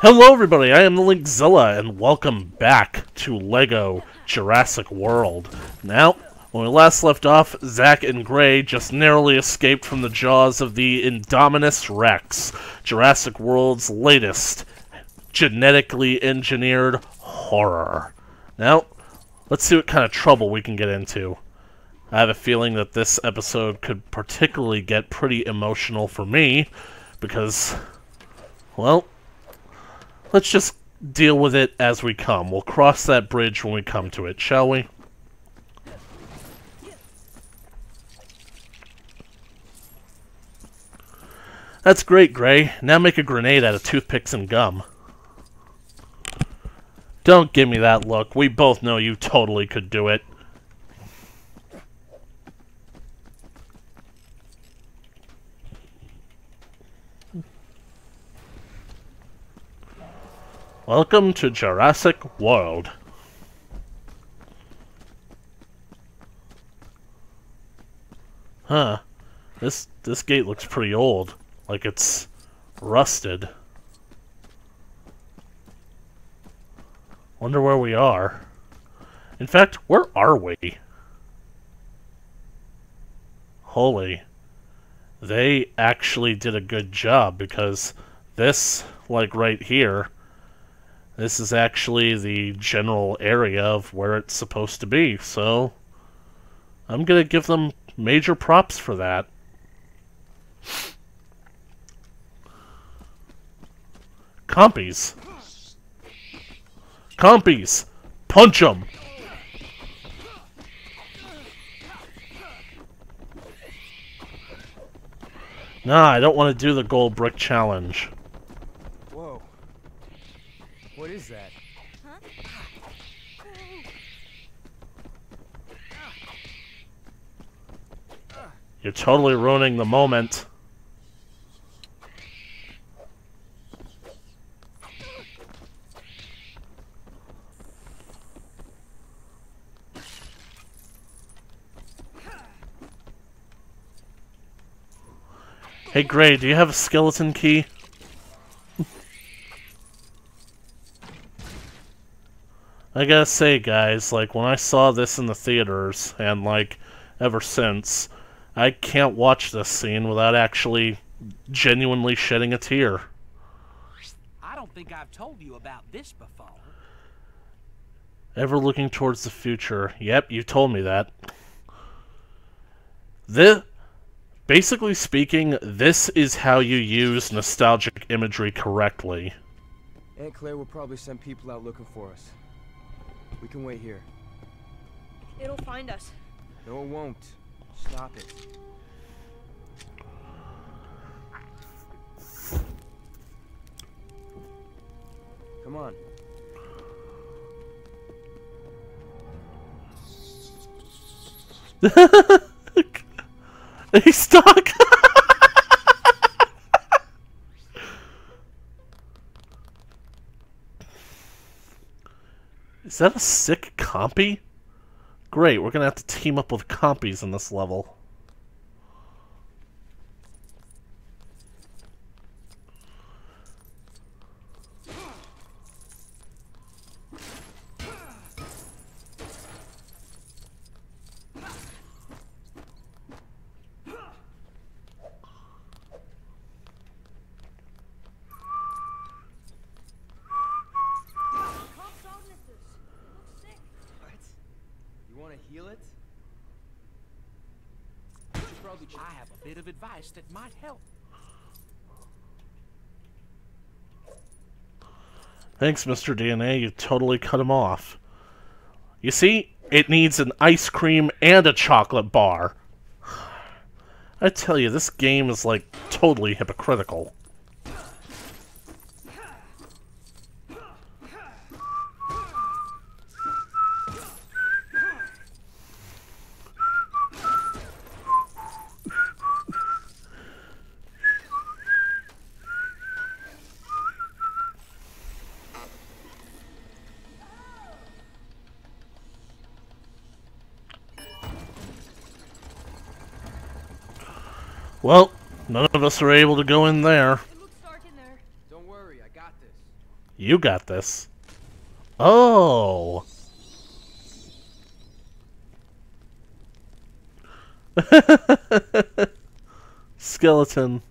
Hello everybody, I am the Linkzilla, and welcome back to LEGO Jurassic World. Now, when we last left off, Zack and Gray just narrowly escaped from the jaws of the Indominus Rex, Jurassic World's latest genetically engineered horror. Now, let's see what kind of trouble we can get into. I have a feeling that this episode could particularly get pretty emotional for me, because, well, let's just deal with it as we come. We'll cross that bridge when we come to it, shall we? That's great, Gray. Now make a grenade out of toothpicks and gum. Don't give me that look. We both know you totally could do it. Welcome to Jurassic World. Huh. This gate looks pretty old. Like it's rusted. Wonder where we are. In fact, where are we? Holy. They actually did a good job, because this, like right here, this is actually the general area of where it's supposed to be, so I'm gonna give them major props for that. Compies! Compies! Punch them! Nah, I don't want to do the gold brick challenge. Whoa. What is that? You're totally ruining the moment. Hey Gray, do you have a skeleton key? I gotta say, guys, like, when I saw this in the theaters, and, like, ever since, I can't watch this scene without actually genuinely shedding a tear. I don't think I've told you about this before. Ever looking towards the future. Yep, you told me that. Basically speaking, this is how you use nostalgic imagery correctly. Aunt Claire will probably send people out looking for us. We can wait here. It'll find us. No, it won't. Stop it. Come on. He's stuck! Is that a sick compy? Great, we're gonna have to team up with compies in this level. Heal it? I have a bit of advice that might help. Thanks, Mr. DNA, you totally cut him off. You see, it needs an ice cream and a chocolate bar. I tell you, this game is, like, totally hypocritical. Well, none of us are able to go in there. It looks dark in there. Don't worry, I got this. You got this. Oh! Skeleton.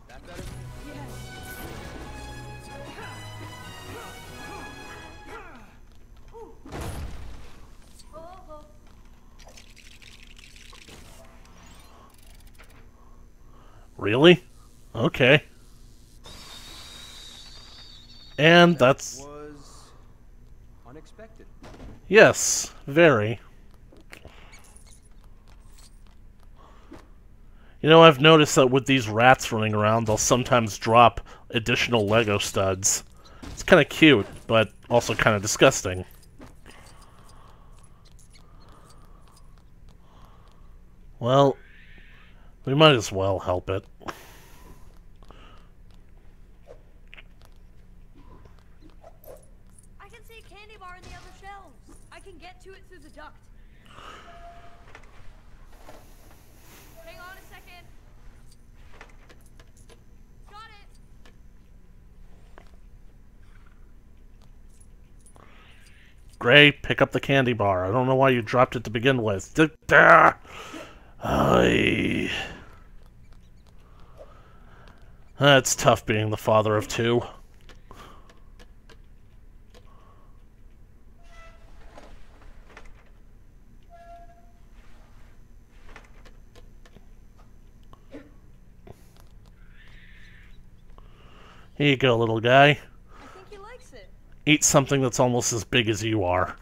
That better? Oh. Really? Okay. And that's... Was unexpected. Yes, very. You know, I've noticed that with these rats running around, they'll sometimes drop additional Lego studs. It's kind of cute, but also kind of disgusting. Well, we might as well help it. I can see a candy bar in the other shelves. I can get to it through the duct. Hang on a second. Got it. Gray, pick up the candy bar. I don't know why you dropped it to begin with. It's tough being the father of two. Here you go, little guy. I think he likes it. Eat something that's almost as big as you are.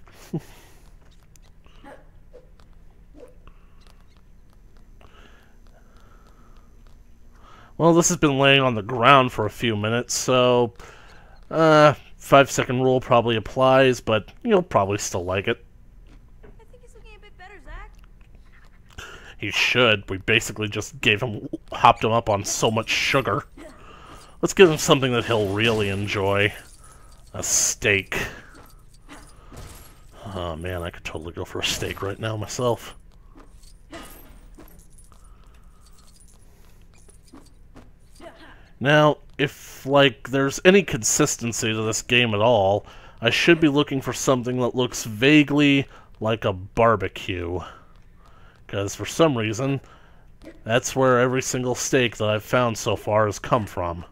Well, this has been laying on the ground for a few minutes, so 5-second rule probably applies, but you'll probably still like it. I think he's looking a bit better, Zach. He should. We basically just hopped him up on so much sugar. Let's give him something that he'll really enjoy. A steak. Oh man, I could totally go for a steak right now myself. Now, if, like, there's any consistency to this game at all, I should be looking for something that looks vaguely like a barbecue. Because for some reason, that's where every single steak that I've found so far has come from.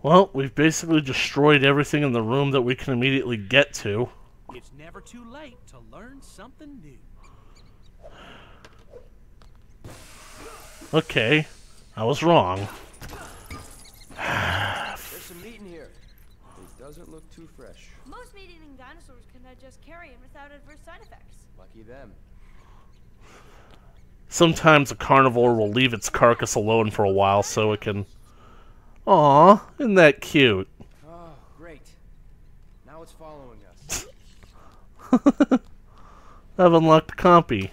Well, we've basically destroyed everything in the room that we can immediately get to. It's never too late to learn something new. Okay, I was wrong. There's some meat in here. It doesn't look too fresh. Most meat-eating dinosaurs can digest carrion without adverse side effects. Lucky them. Sometimes a carnivore will leave its carcass alone for a while so it can... Aw, isn't that cute? Oh, great. Now it's following us. I've unlocked Compy.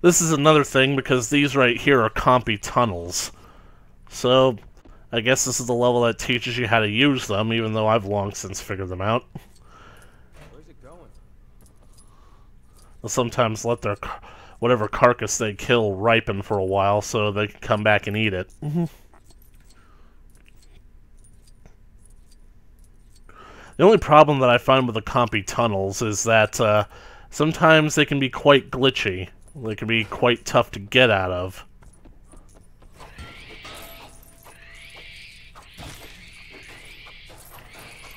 This is another thing because these right here are Compy tunnels. So, I guess this is the level that teaches you how to use them, even though I've long since figured them out. Where's it going? They'll sometimes let their whatever carcass they kill ripen for a while so they can come back and eat it. The only problem that I find with the Compy tunnels is that sometimes they can be quite glitchy. They can be quite tough to get out of.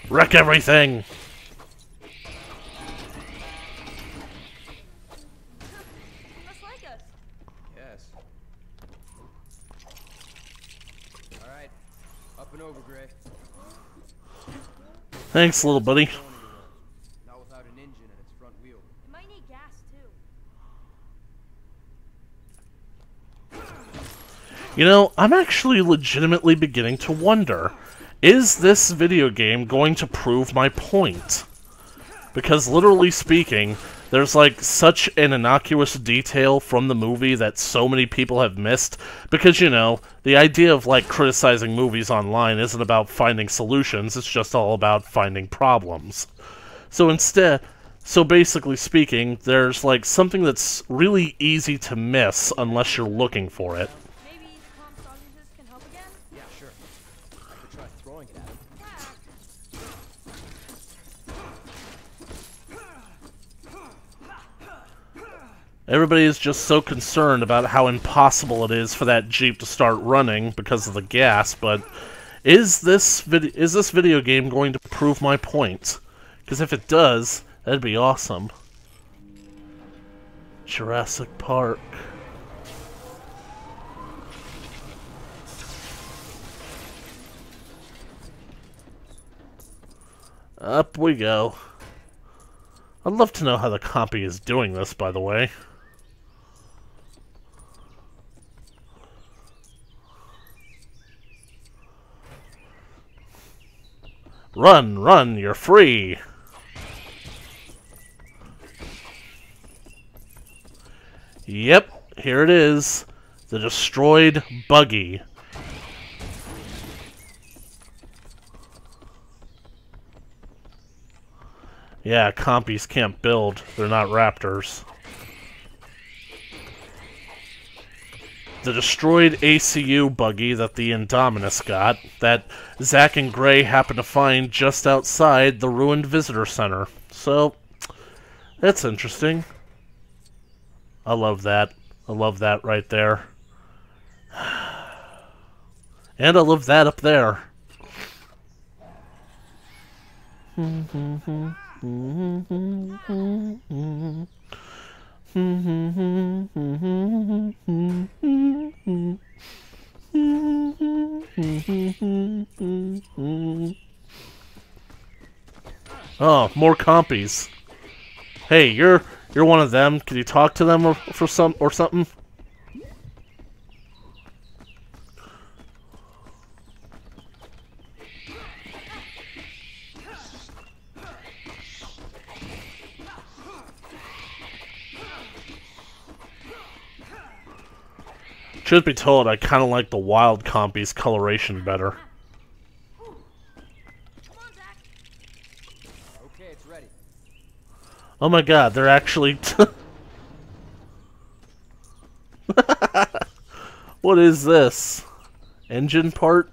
Wreck everything! Must like us. Yes. Alright. Up and over, Gray. Thanks, little buddy. Not without an engine and its front wheel. It might need gas too. You know, I'm actually legitimately beginning to wonder, is this video game going to prove my point? Because literally speaking, there's like such an innocuous detail from the movie that so many people have missed, because, you know, the idea of like criticizing movies online isn't about finding solutions, it's just all about finding problems. So basically speaking, there's like something that's really easy to miss unless you're looking for it. Maybe Tom's sausages can help again? Yeah, sure. I could try throwing it at him. Everybody is just so concerned about how impossible it is for that Jeep to start running because of the gas, but is this video game going to prove my point? Because if it does, that'd be awesome. Jurassic Park. Up we go. I'd love to know how the Compy is doing this, by the way. Run, run, you're free! Yep, here it is. The destroyed buggy. Yeah, Compies can't build. They're not raptors. The destroyed ACU buggy that the Indominus got, that Zack and Gray happened to find just outside the ruined visitor center. So, that's interesting. I love that. I love that right there. And I love that up there. Oh, more Compies. Hey, you're one of them. Can you talk to them or something? Truth be told, I kind of like the wild Compy's coloration better. Come on, Zach. Okay, it's ready. Oh my god, they're actually... What is this? Engine part?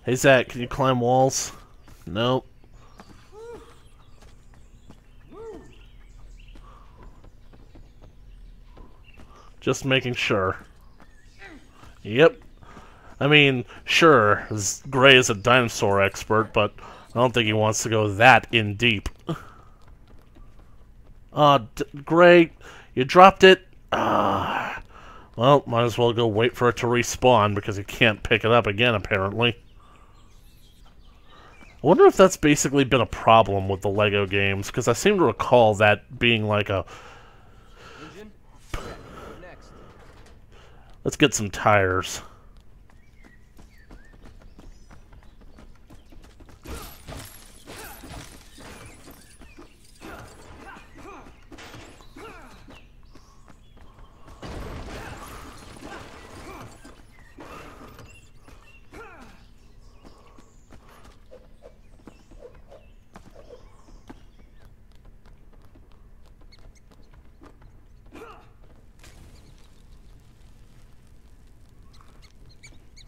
Hey Zach, can you climb walls? Nope. Just making sure. Yep. I mean, sure, Gray is a dinosaur expert, but I don't think he wants to go that in deep. Gray, you dropped it? Well, might as well go wait for it to respawn, because you can't pick it up again, apparently. I wonder if that's basically been a problem with the LEGO games, because I seem to recall that being like a... Engine? Yeah, what next? Let's get some tires.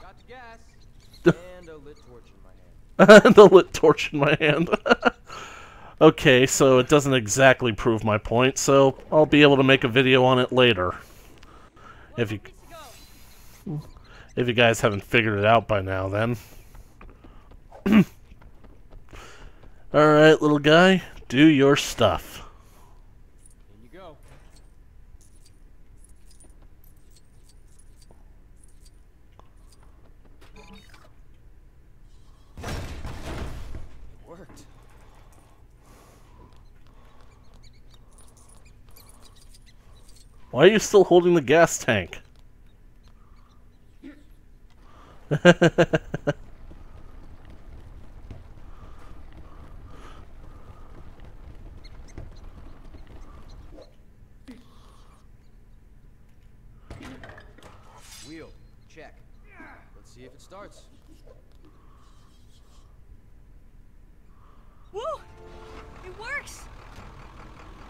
Got the gas. And a lit torch in my hand. The lit torch in my hand. Okay, so it doesn't exactly prove my point, so I'll be able to make a video on it later. If you guys haven't figured it out by now, then. Alright, little guy, do your stuff. In you go. Worked. Why are you still holding the gas tank? Wheel. Check. Let's see if it starts. Woo! It works!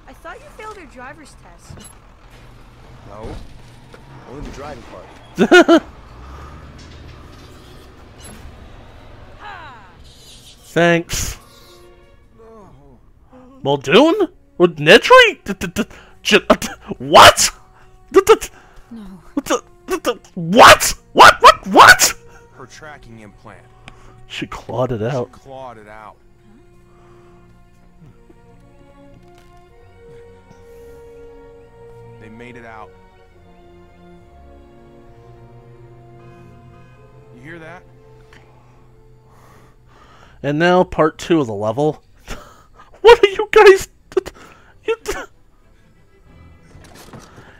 I thought you failed your driver's test. No. Only the driving part. Thanks. No. Muldoon? With Nedry? What? No. What? What? Her tracking implant. She clawed it out. Clawed it out. They made it out. You hear that? And now part 2 of the level. What are you guys...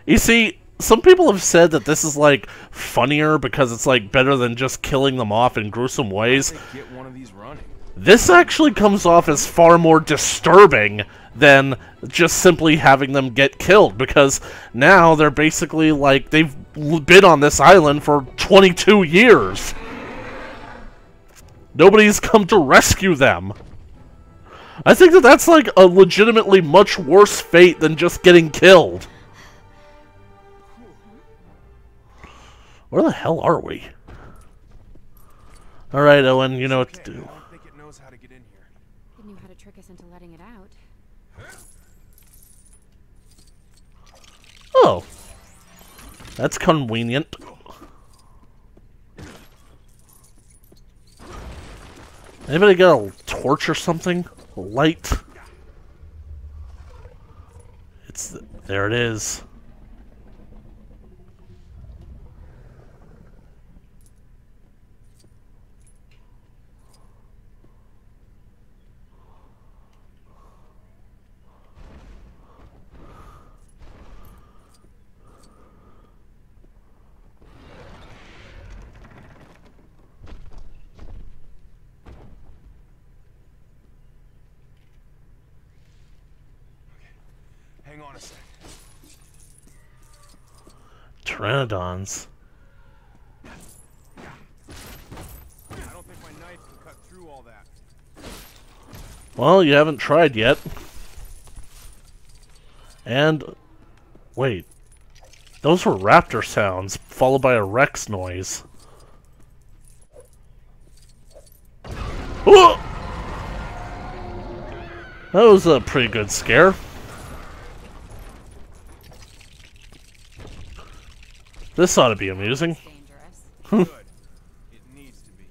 You see, some people have said that this is, like, funnier because it's, like, better than just killing them off in gruesome ways. Get one of these running. This actually comes off as far more disturbing than just simply having them get killed, because now they're basically, like, they've been on this island for 22 years. Nobody's come to rescue them. I think that that's, like, a legitimately much worse fate than just getting killed. Where the hell are we? Alright, Owen, you know what to do. I don't think it knows how to get in here. It knew how to trick us into letting it out. Oh. That's convenient. Anybody got a torch or something? A light? There it is. Hang on a sec. Pteranodons. I don't think my knife can cut through all that. Well, you haven't tried yet. And... wait. Those were raptor sounds, followed by a Rex noise. Whoa! That was a pretty good scare. This ought to be amusing. Dangerous. Good. It needs to be.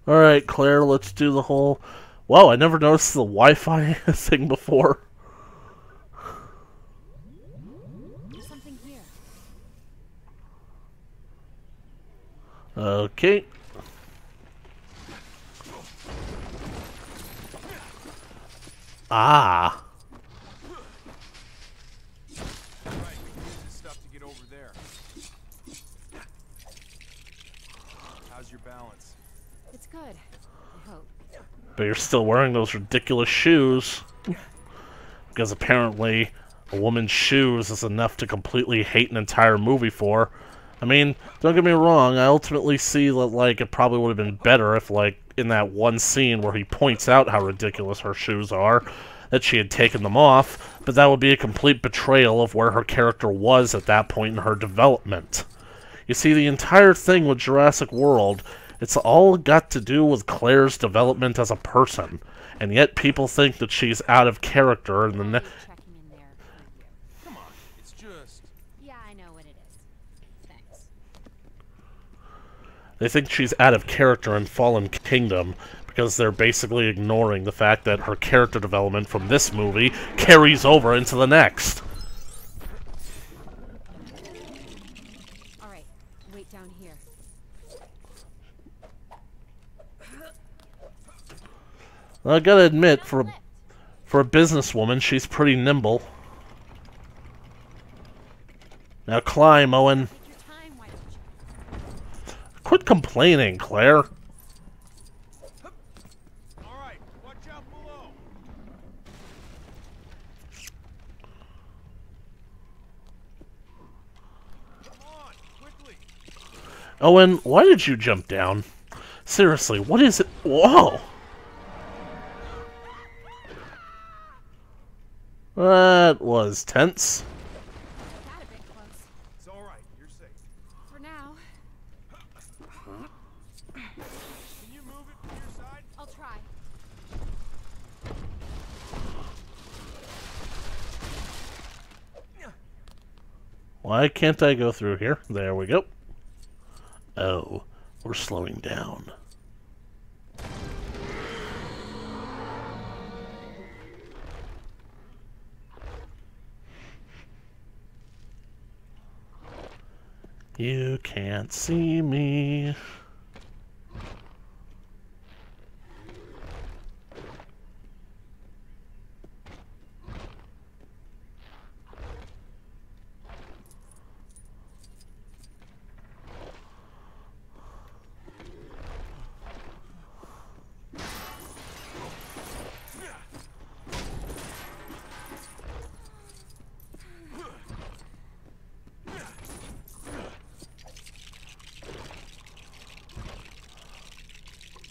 Alright, Claire, let's do the whole... Wow, I never noticed the Wi-Fi thing before. There's something here. Okay. Ah. Right, we can use this stuff to get over there. How's your balance? It's good. I hope. But you're still wearing those ridiculous shoes. Because apparently a woman's shoes is enough to completely hate an entire movie for. I mean, don't get me wrong, I ultimately see that, like, it probably would have been better if, like, in that one scene where he points out how ridiculous her shoes are, that she had taken them off, but that would be a complete betrayal of where her character was at that point in her development. You see, the entire thing with Jurassic World, it's all got to do with Claire's development as a person, and yet people think that she's out of character in the Checking in there for you. Come on, it's just... Yeah, I know what it is. Thanks. They think she's out of character in Fallen Kingdom because they're basically ignoring the fact that her character development from this movie carries over into the next. Alright, wait down here. I gotta admit, for a businesswoman, she's pretty nimble. Now climb, Owen. Take your time, why don't you? Quit complaining, Claire. Alright, watch out below. Come on, quickly. Owen, why did you jump down? Seriously, what is it? Whoa! That was tense. Got a bit close. It's alright, you're safe. For now, Can you move it from your side? I'll try. Why can't I go through here? There we go. Oh, we're slowing down. You can't see me.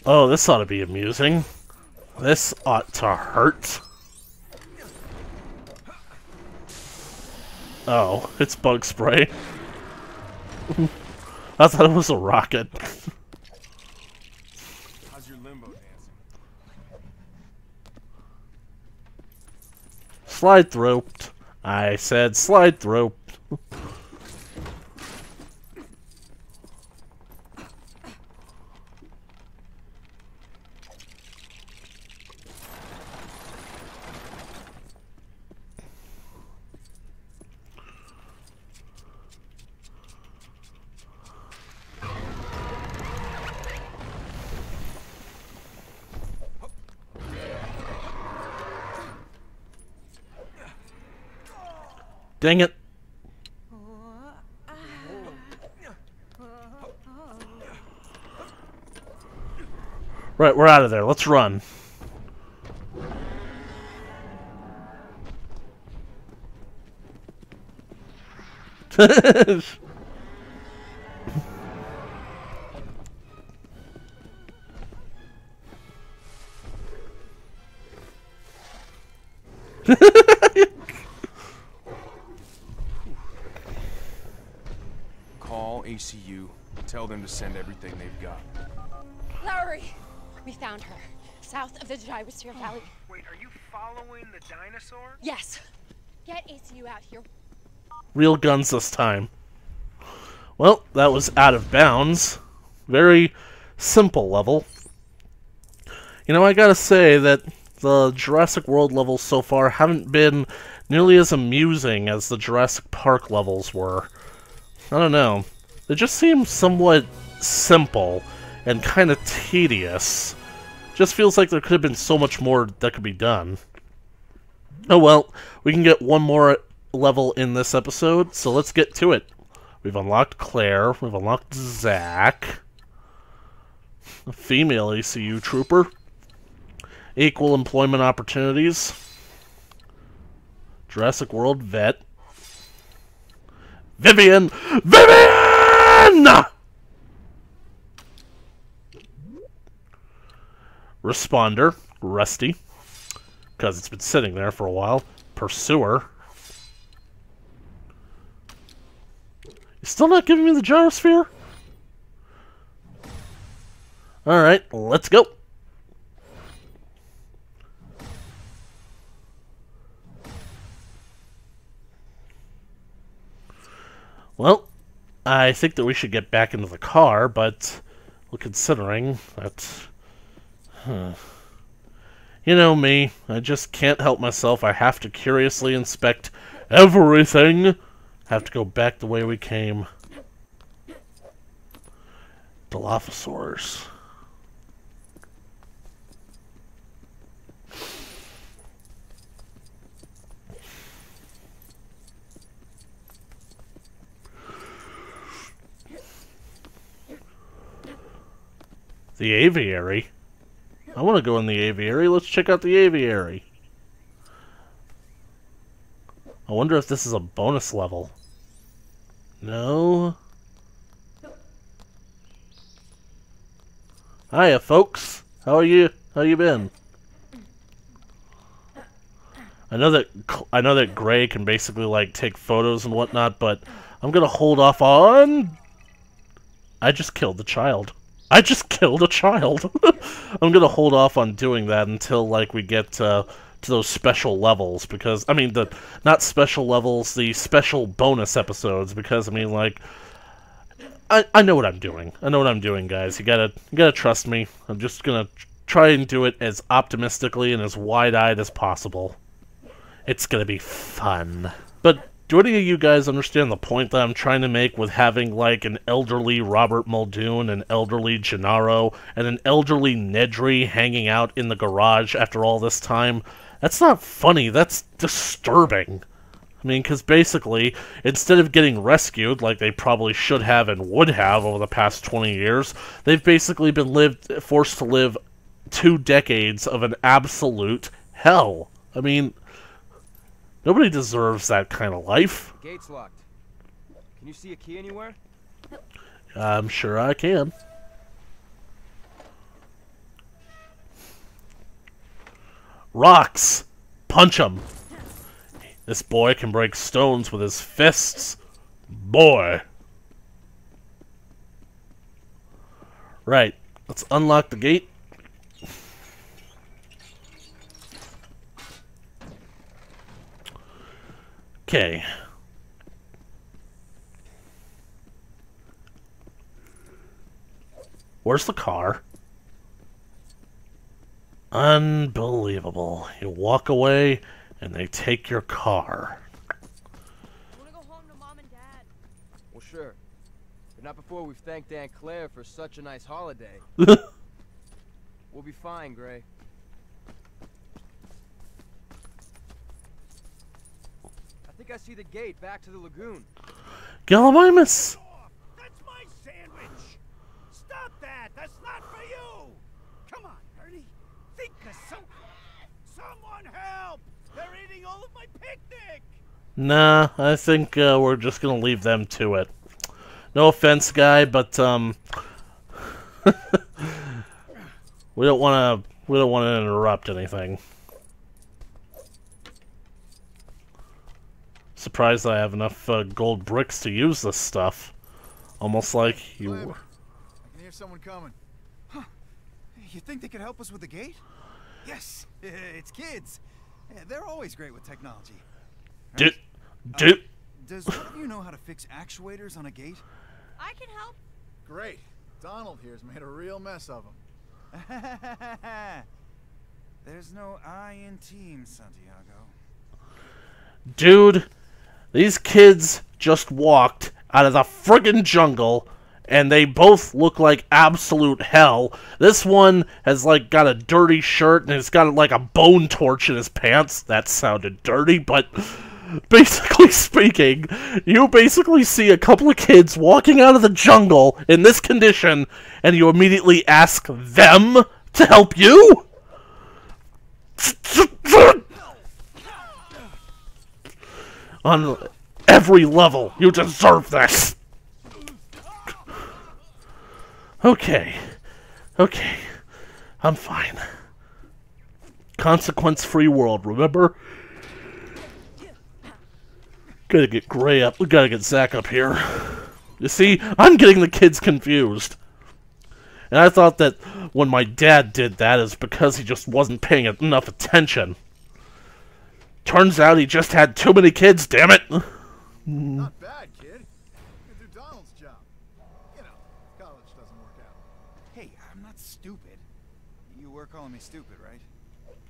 Oh, this ought to be amusing. This ought to hurt. Oh, it's bug spray. I thought it was a rocket. How's your limbo dancing? Slide through. I said slide through. Dang it. Right, we're out of there. Let's run. Call ACU. Tell them to send everything they've got. Lowry! We found her. South of the Gyrosphere Valley. Wait, are you following the dinosaur? Yes. Get ACU out here. Real guns this time. Well, that was out of bounds. Very simple level. You know, I gotta say that the Jurassic World levels so far haven't been nearly as amusing as the Jurassic Park levels were. I don't know. They just seem somewhat simple and kind of tedious. Just feels like there could have been so much more that could be done. Oh well, we can get one more level in this episode, so let's get to it. We've unlocked Claire, we've unlocked Zach, a female ACU trooper, equal employment opportunities, Jurassic World vet, Vivian! Vivian! Responder, Rusty, because it's been sitting there for a while. Pursuer. You still not giving me the gyrosphere? Alright, let's go. Well, I think that we should get back into the car, but considering that... You know me, I just can't help myself. I have to curiously inspect everything. Have to go back the way we came. Dilophosaurs. The aviary? I want to go in the aviary. Let's check out the aviary. I wonder if this is a bonus level. No. Hiya, folks. How are you? How you been? I know that Gray can basically like take photos and whatnot, but I'm gonna hold off on. I just killed the child. I just killed a child. I'm gonna hold off on doing that until like we get to those special levels, because I mean not special levels, the special bonus episodes, because I mean like I know what I'm doing. I know what I'm doing, guys. You gotta trust me. I'm just gonna try and do it as optimistically and as wide-eyed as possible. It's gonna be fun. But do any of you guys understand the point that I'm trying to make with having, like, an elderly Robert Muldoon, an elderly Gennaro, and an elderly Nedry hanging out in the garage after all this time? That's not funny, that's disturbing. I mean, because basically, instead of getting rescued, like they probably should have and would have over the past 20 years, they've basically been forced to live 2 decades of an absolute hell. I mean... nobody deserves that kind of life. The gate's locked. Can you see a key anywhere? I'm sure I can. Rocks! Punch 'em! This boy can break stones with his fists. Boy! Right. Let's unlock the gate. Okay. Where's the car? Unbelievable. You walk away, and they take your car. Wanna go home to Mom and Dad? Well, sure. But not before we've thanked Aunt Claire for such a nice holiday. We'll be fine, Gray. I think I see the gate back to the lagoon. Gallimimus! That's my sandwich! Stop that! That's not for you! Come on, Ernie. Think of something. Someone help! They're eating all of my picnic! Nah, I think we're just gonna leave them to it. No offense, guy, but we don't wanna interrupt anything. Surprised I have enough gold bricks to use this stuff. Almost like you were. I can hear someone coming. Huh. You think they could help us with the gate? Yes, it's kids. Yeah, they're always great with technology. Right? Does one of you know how to fix actuators on a gate? I can help. Great. Donald here's made a real mess of them. There's no I in team, Santiago. Dude, these kids just walked out of the friggin' jungle, and they both look like absolute hell. This one has, like, got a dirty shirt, and he's got, like, a bone torch in his pants. That sounded dirty, but basically speaking, you basically see a couple of kids walking out of the jungle in this condition, and you immediately ask them to help you? On every level, you deserve this. Okay. Okay. I'm fine. Consequence-free world, remember? Gotta get Gray up. We gotta get Zach up here. You see, I'm getting the kids confused. And I thought that when my dad did that is because he just wasn't paying enough attention. Turns out he just had too many kids, damn it! Not bad, kid. You do Donald's job. You know, college doesn't work out. Hey, I'm not stupid. You were calling me stupid, right?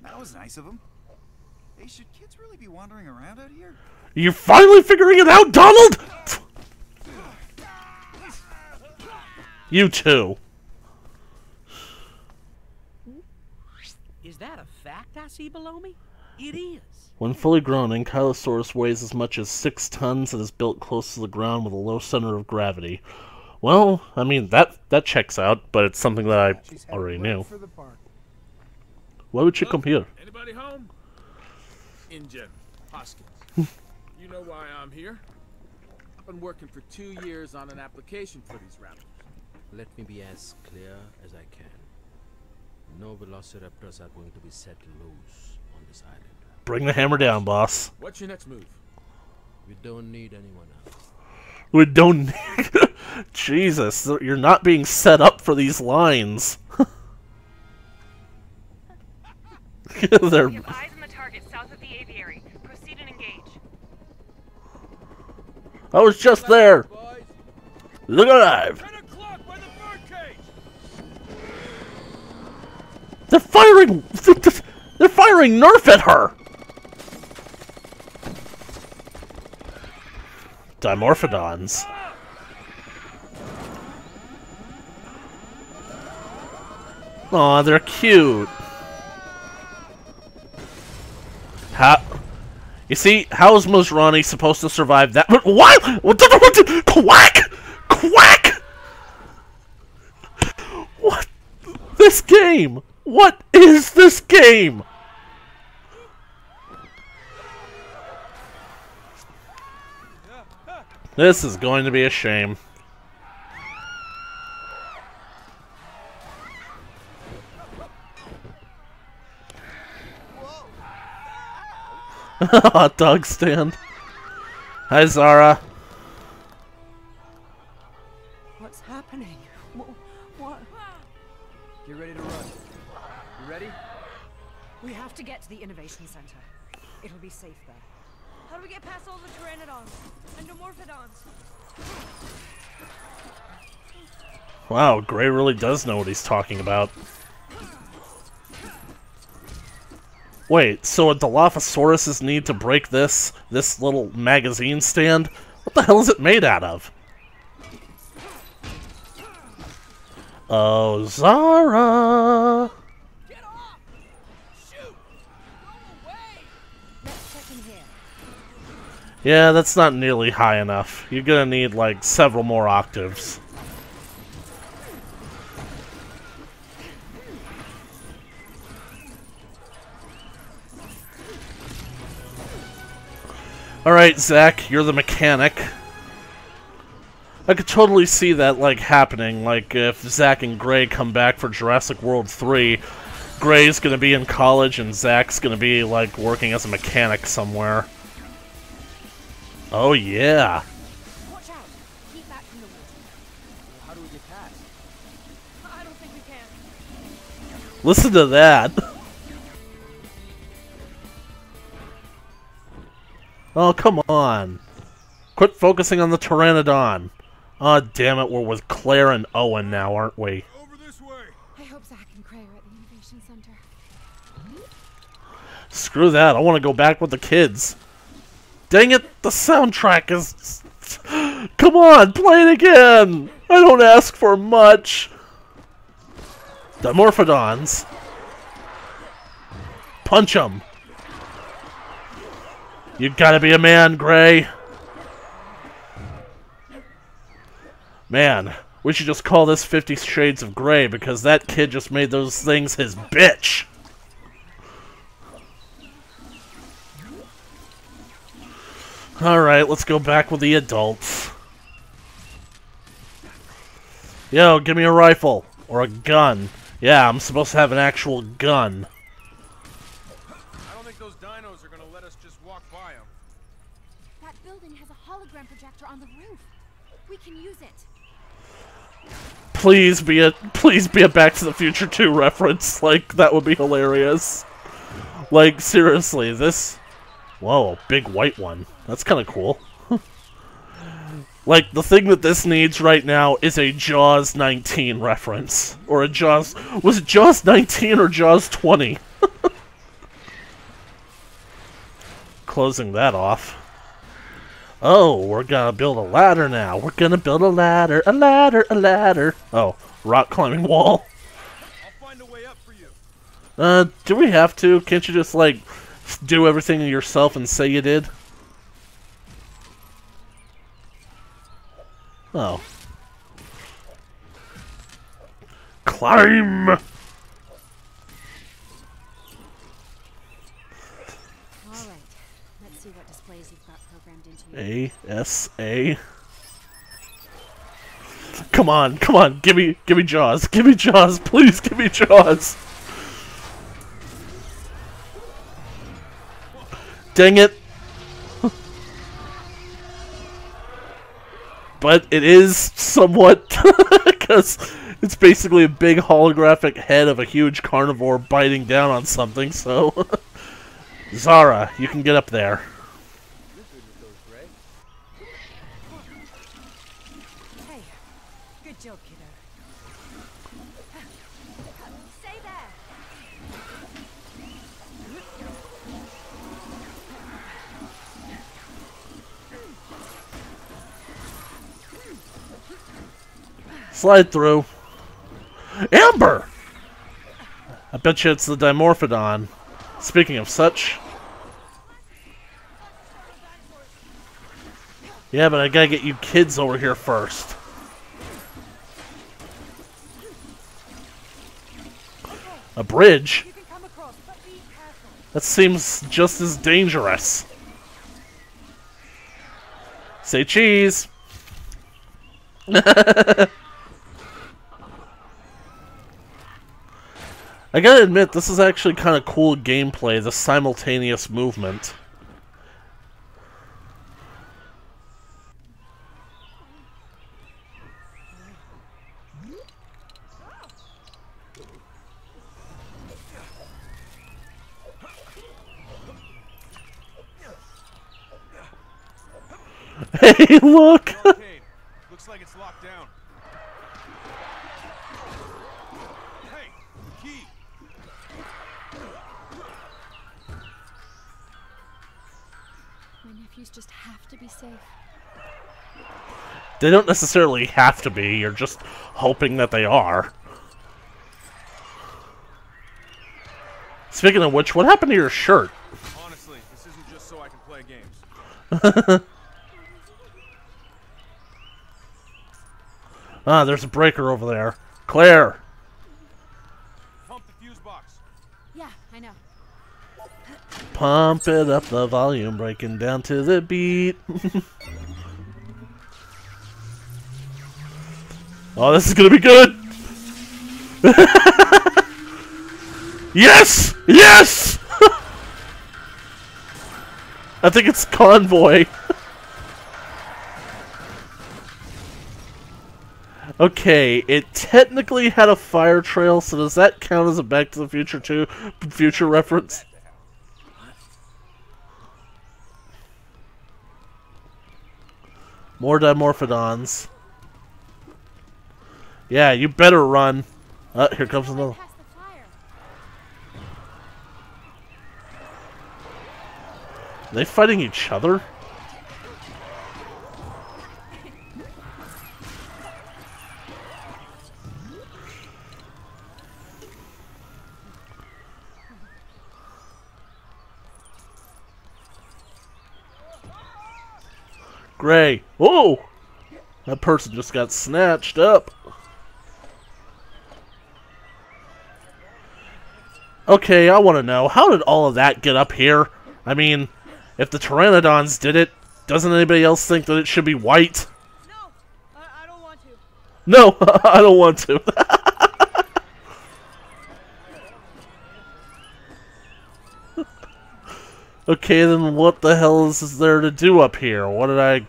That was nice of him. Hey, should kids really be wandering around out here? You're finally figuring it out, Donald?! You too. Is that a fact I see below me? It is. When fully grown, Ankylosaurus weighs as much as 6 tons and is built close to the ground with a low center of gravity. Well, I mean, that checks out, but it's something that I already knew. Why would you come here? Anybody home? Ingen, Hoskins. You know why I'm here? I've been working for 2 years on an application for these raptors. Let me be as clear as I can. No velociraptors are going to be set loose on this island. Bring the hammer down, boss. What's your next move? We don't need anyone else. We don't need... Jesus, you're not being set up for these lines. They're... We have eyes on the target south of the aviary. Proceed and engage. I was just there. Look alive. 10 o'clock by the birdcage! They're firing... They're firing Nerf at her! Dimorphodons. Aw, they're cute. How... You see, how is Mosrani supposed to survive that? What? Quack! Quack! What? This game? What is this game? This is going to be a shame. Hot dog stand. Hi, Zara. What's happening? What? Get ready to run. You ready? We have to get to the Innovation Center. It'll be safe there. How do we get past all the pteranodons and dimorphodons? Wow, Gray really does know what he's talking about. Wait, so a Dilophosaurus need to break this little magazine stand? What the hell is it made out of? Oh, Zara! Get off! Shoot! Go away! Let's check in here. Yeah, that's not nearly high enough. You're gonna need, like, several more octaves. Alright, Zach, you're the mechanic. I could totally see that, like, happening. Like, if Zach and Gray come back for Jurassic World 3, Gray's gonna be in college and Zach's gonna be, like, working as a mechanic somewhere. Oh, yeah. Watch out! Keep back from the water. How do we get past? I don't think we can. Listen to that. Oh, come on. Quit focusing on the Pteranodon. Aw, damn it, we're with Claire and Owen now, aren't we? Over this way! I hope Zach and Cray are at the Innovation Center. Screw that, I want to go back with the kids. Dang it, the soundtrack is... Come on, play it again! I don't ask for much. Dimorphodons. Punch 'em. You gotta be a man, Gray. Man, we should just call this 50 Shades of Grey because that kid just made those things his bitch. Alright, let's go back with the adults. Yo, give me a rifle. Or a gun. Yeah, I'm supposed to have an actual gun. I don't think those dinos are gonna let us just walk by them. That building has a hologram projector on the roof. We can use it. Please be a Back to the Future 2 reference. Like, that would be hilarious. Like, seriously, this... Whoa, big white one. That's kind of cool. Like, the thing that this needs right now is a Jaws 19 reference. Or a Jaws... Was it Jaws 19 or Jaws 20? Closing that off. Oh, we're gonna build a ladder now. We're gonna build a ladder, a ladder, a ladder. Oh, rock climbing wall. I'll find a way up for you. Do we have to? Can't you just, like, do everything yourself and say you did? Oh. Climb! All right. Let's see what displays you've got programmed into you. A-S-A. Come on, come on, give me Jaws, please give me Jaws. Dang it. But it is somewhat, because it's basically a big holographic head of a huge carnivore biting down on something, so... Zara, you can get up there. Hey, good job, kiddo. Stay there. Slide through. Amber! I bet you it's the Dimorphodon. Speaking of such... Yeah, but I gotta get you kids over here first. A bridge? You can come across, but be careful. That seems just as dangerous. Say cheese! I gotta admit, this is actually kind of cool gameplay, the simultaneous movement. Hey, look! Arcade. Looks like it's locked down. Hey, the key. My nephews just have to be safe. They don't necessarily have to be, you're just hoping that they are. Speaking of which, what happened to your shirt? Honestly, this isn't just so I can play games. Ah, there's a breaker over there. Claire! Pump the fuse box. Yeah, I know. Pump it up the volume, breaking down to the beat. Oh, this is gonna be good! Yes! Yes! I think it's Convoy. Okay, it technically had a fire trail, so does that count as a Back to the Future 2 future reference? More Dimorphodons. Yeah, you better run. Here comes another. Past the fire. Are they fighting each other? Gray. Oh! That person just got snatched up. Okay, I want to know, how did all of that get up here? I mean, if the Pteranodons did it, doesn't anybody else think that it should be white? No, I don't want to. No, I don't want to. Okay, then what the hell is there to do up here? What did I...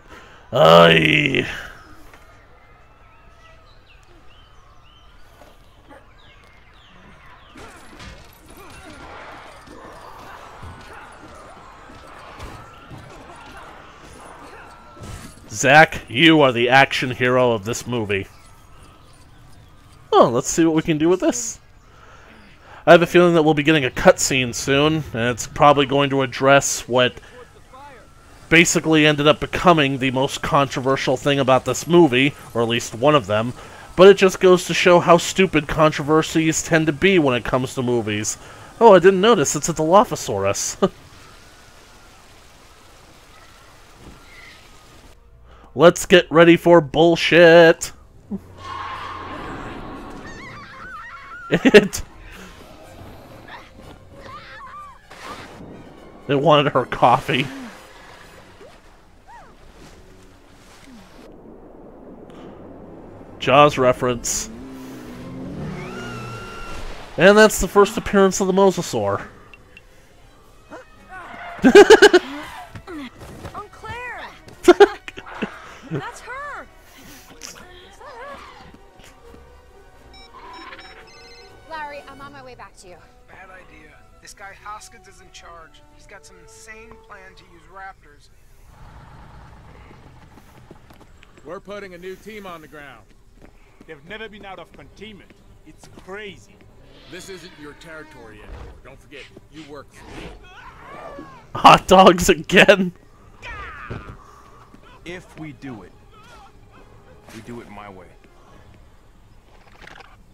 Aye. Zach, you are the action hero of this movie. Oh, let's see what we can do with this. I have a feeling that we'll be getting a cutscene soon, and it's probably going to address what basically ended up becoming the most controversial thing about this movie, or at least one of them, but it just goes to show how stupid controversies tend to be when it comes to movies. Oh, I didn't notice, it's a Dilophosaurus. Let's get ready for bullshit! It wanted her coffee. Jaws reference. And that's the first appearance of the Mosasaur. Aunt Claire! That's her! Is that her? Larry, I'm on my way back to you. Bad idea. This guy Hoskins is in charge. He's got some insane plan to use raptors. We're putting a new team on the ground. They've never been out of containment. It's crazy. This isn't your territory anymore. Don't forget, you work for me. Hot dogs again? If we do it my way.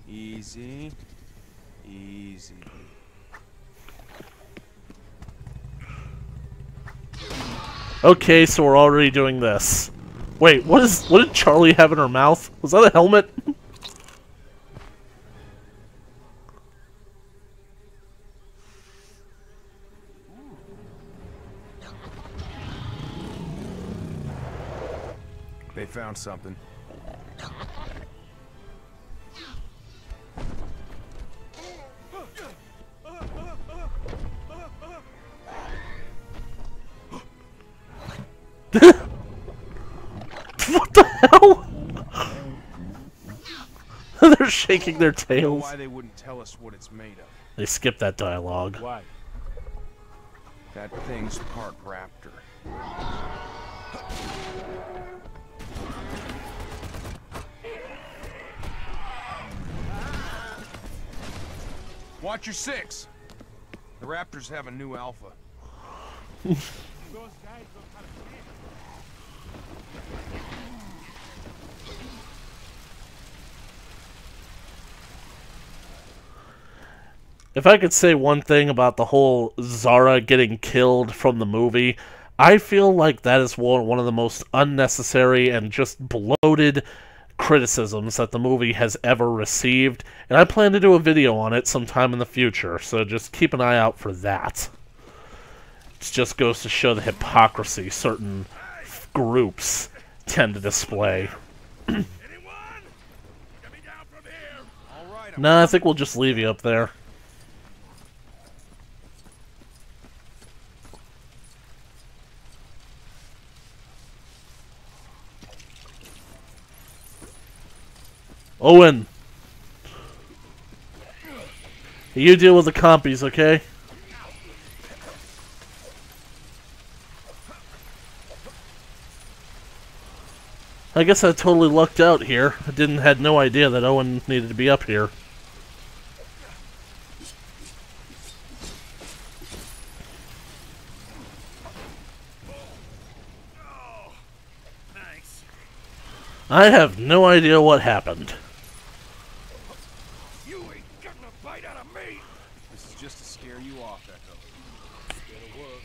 Easy. Easy. Okay, so we're already doing this. Wait, what did Charlie have in her mouth? Was that a helmet? They found something. What the hell? They're shaking their I don't know tails. why they wouldn't tell us what it's made of. They skipped that dialogue. Why? That thing's part raptor. Watch your six. The raptors have a new alpha. Those guys don't have a If I could say one thing about the whole Zara getting killed from the movie, I feel like that is one of the most unnecessary and just bloated criticisms that the movie has ever received, and I plan to do a video on it sometime in the future, so just keep an eye out for that. It just goes to show the hypocrisy certain groups tend to display. Nah, I think we'll just leave you up there. Owen! You deal with the compies, okay? I guess I totally lucked out here. I had no idea that Owen needed to be up here. I have no idea what happened. You ain't getting a bite out of me! This is just to scare you off, Echo. It'll work.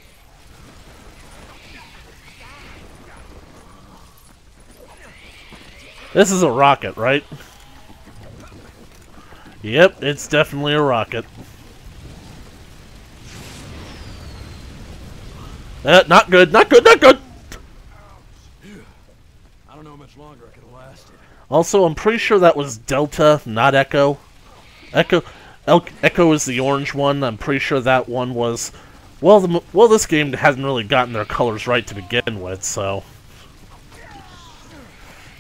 This is a rocket, right? Yep, it's definitely a rocket. Not good, not good, not good! I don't know how much longer I could have lasted. Also, I'm pretty sure that was Delta, not Echo. Echo is the orange one. I'm pretty sure that one was Well, this game hasn't really gotten their colors right to begin with, so...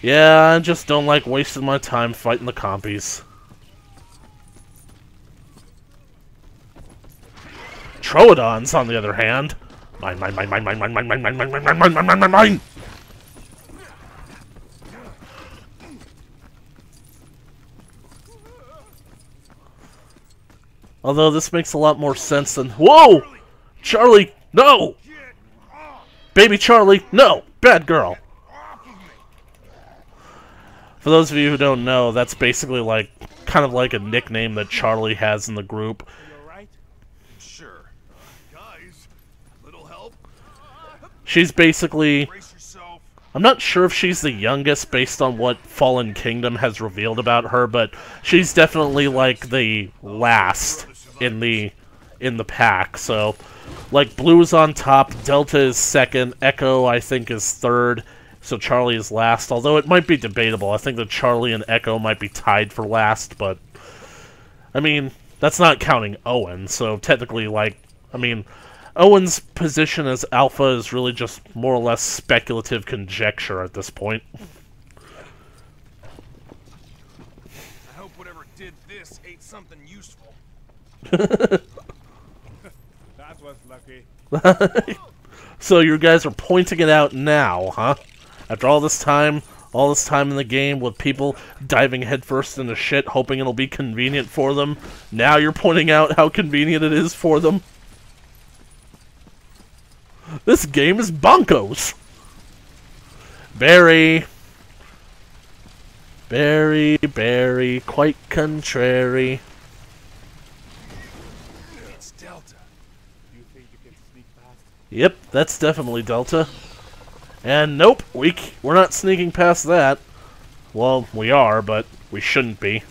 Yeah, I just don't like wasting my time fighting the compies. Troodons, on the other hand... Mine, mine, mine, mine, mine, mine, mine, mine, mine, mine, mine, mine, mine, mine, mine, mine! Although this makes a lot more sense than... Whoa! Charlie, no! Baby Charlie, no! Bad girl! For those of you who don't know, that's basically like... kind of like a nickname that Charlie has in the group. Sure. Guys, little help? She's basically... I'm not sure if she's the youngest based on what Fallen Kingdom has revealed about her, but she's definitely like the last in the pack. So, like, Blue's on top, Delta is second, Echo I think is third, so Charlie is last. Although it might be debatable. I think that Charlie and Echo might be tied for last, but I mean, that's not counting Owen. So technically, like, I mean, Owen's position as Alpha is really just more or less speculative conjecture at this point. I hope whatever did this ate something useful. That was lucky. So you guys are pointing it out now, huh? After all this time in the game with people diving headfirst into shit, hoping it'll be convenient for them, now you're pointing out how convenient it is for them? This game is bonkos! Very, quite contrary. It's Delta. You think you can sneak past? Yep, that's definitely Delta. And nope, we're not sneaking past that. Well, we are, but we shouldn't be.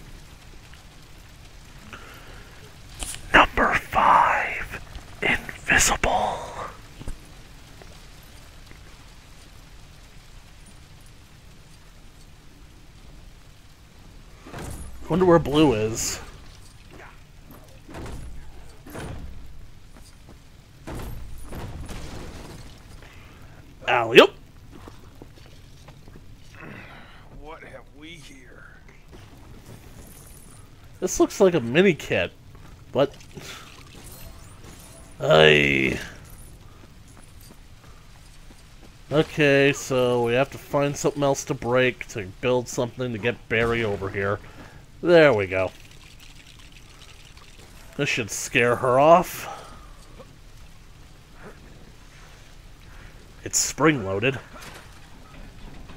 Number 5. Invisible. Wonder where Blue is. Alley-oop! What have we here? This looks like a mini kit, but okay, so we have to find something else to break to build something to get Barry over here. There we go. This should scare her off. It's spring-loaded.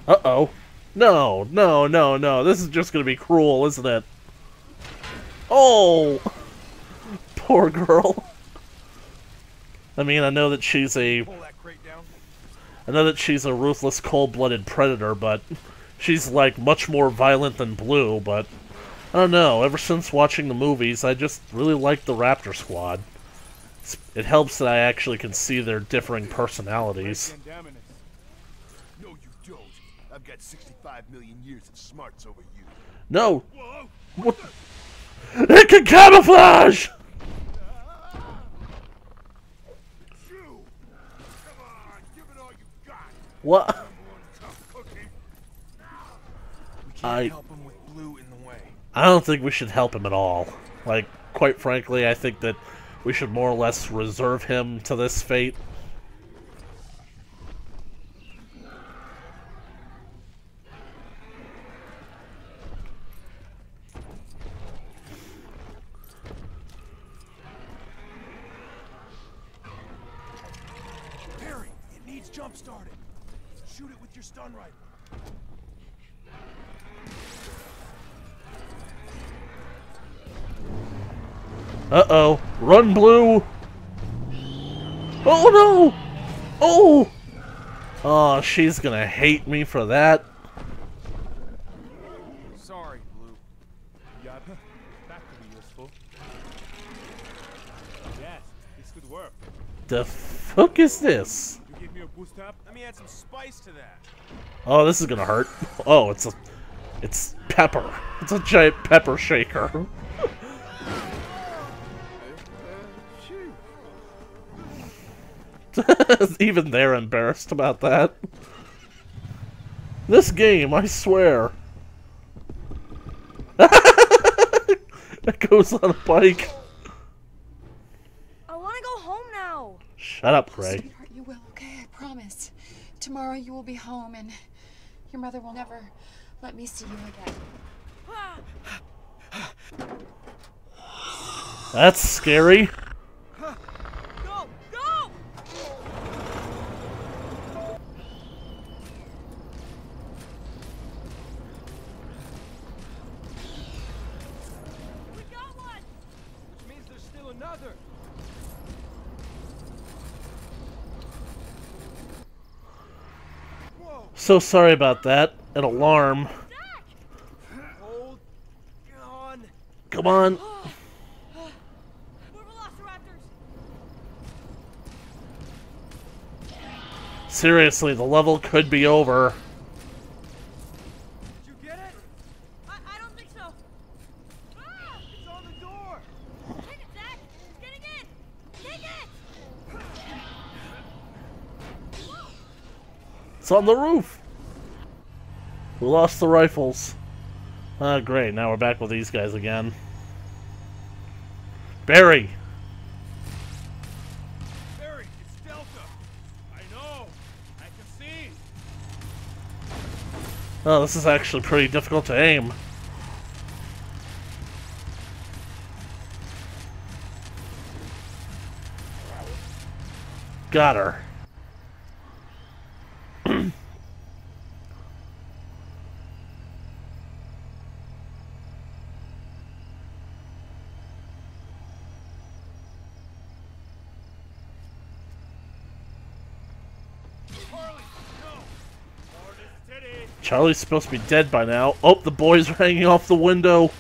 Uh-oh. No, no, no, no. This is just gonna be cruel, isn't it? Oh! Poor girl. I mean, I know that she's a... I know that she's a ruthless, cold-blooded predator, but she's, like, much more violent than Blue, but... I don't know, ever since watching the movies, I just really like the Raptor Squad. It helps that I actually can see their differing personalities. No, you don't. I've got 65 million years of smarts over you. No! What? It can camouflage! What? I don't think we should help him at all. Like, quite frankly, I think that we should more or less reserve him to this fate. Barry, it needs jump started. Shoot it with your stun rifle. Uh-oh. Run, Blue! Oh, no! Oh! Oh, she's gonna hate me for that. Sorry, Blue. Yeah, that could be useful. Yes, this could work. The fuck is this? You give me a boost up? Let me add some spice to that. Oh, this is gonna hurt. Oh, it's pepper. It's a giant pepper shaker. Even they're embarrassed about that. This game, I swear. It goes on a bike. I want to go home now. Shut up, Gray. Sweetheart, you will, okay? I promise. Tomorrow you will be home and your mother will never let me see you again. That's scary. Go! Go! We got one! Which means there's still another. Whoa! So sorry about that. An alarm. Hold on. Come on. We're velociraptors! Seriously, the level could be over. Did you get it? I don't think so. Ah! It's on the door. Take it, Zach! It's getting in! Take it! It's on the roof. We lost the rifles. Ah, great. Now we're back with these guys again. Barry. Barry, it's Delta. I know. I can see. Oh, this is actually pretty difficult to aim. Got her. Charlie's supposed to be dead by now. Oh, the boys are hanging off the window.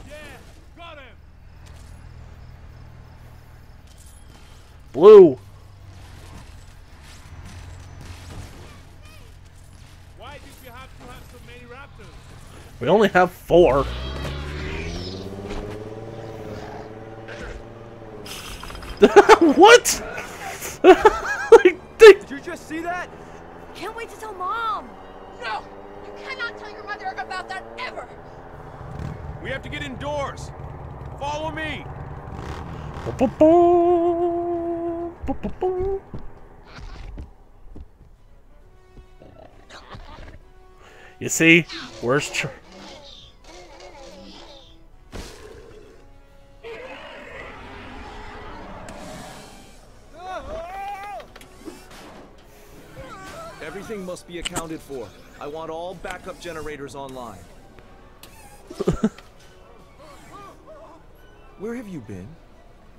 Yeah, got him. Blue. Why did you have to have so many raptors? We only have 4. What? Did you just see that? Can't wait to tell Mom. No! You cannot tell your mother about that ever! We have to get indoors. Follow me. You see, where's Everything must be accounted for. I want all backup generators online. Where have you been?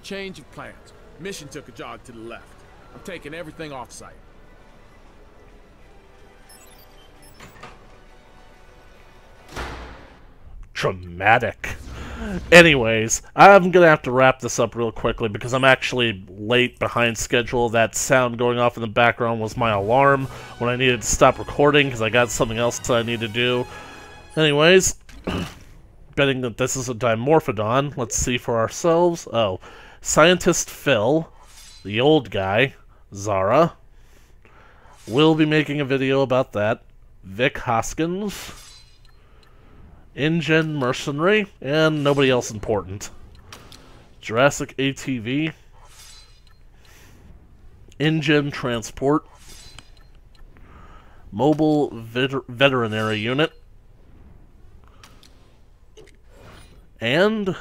Change of plans. Mission took a jog to the left. I'm taking everything off-site. dramatic? Anyways, I'm gonna have to wrap this up real quickly because I'm actually late behind schedule. That sound going off in the background was my alarm when I needed to stop recording because I got something else that I need to do. Anyways, betting that this is a Dimorphodon. Let's see for ourselves. Oh, Scientist Phil, the old guy, Zara. We'll be making a video about that. Vic Hoskins, InGen Mercenary, and nobody else important. Jurassic ATV, InGen Transport, Mobile Veterinary Unit, and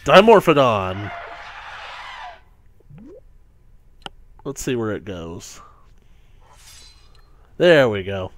Dimorphodon. Let's see where it goes. There we go.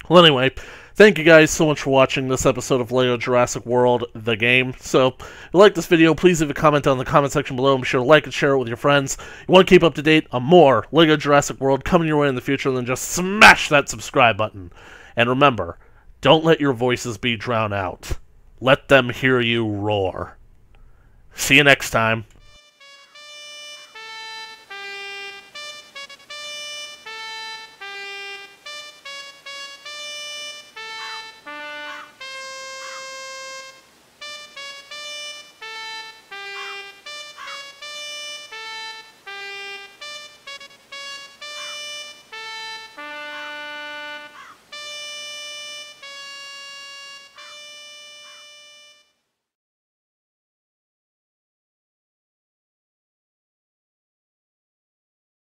Well, anyway, thank you guys so much for watching this episode of LEGO Jurassic World, the game. So, if you like this video, please leave a comment down in the comment section below, and be sure to like and share it with your friends. If you want to keep up to date on more LEGO Jurassic World coming your way in the future, then just smash that subscribe button. And remember, don't let your voices be drowned out. Let them hear you roar. See you next time.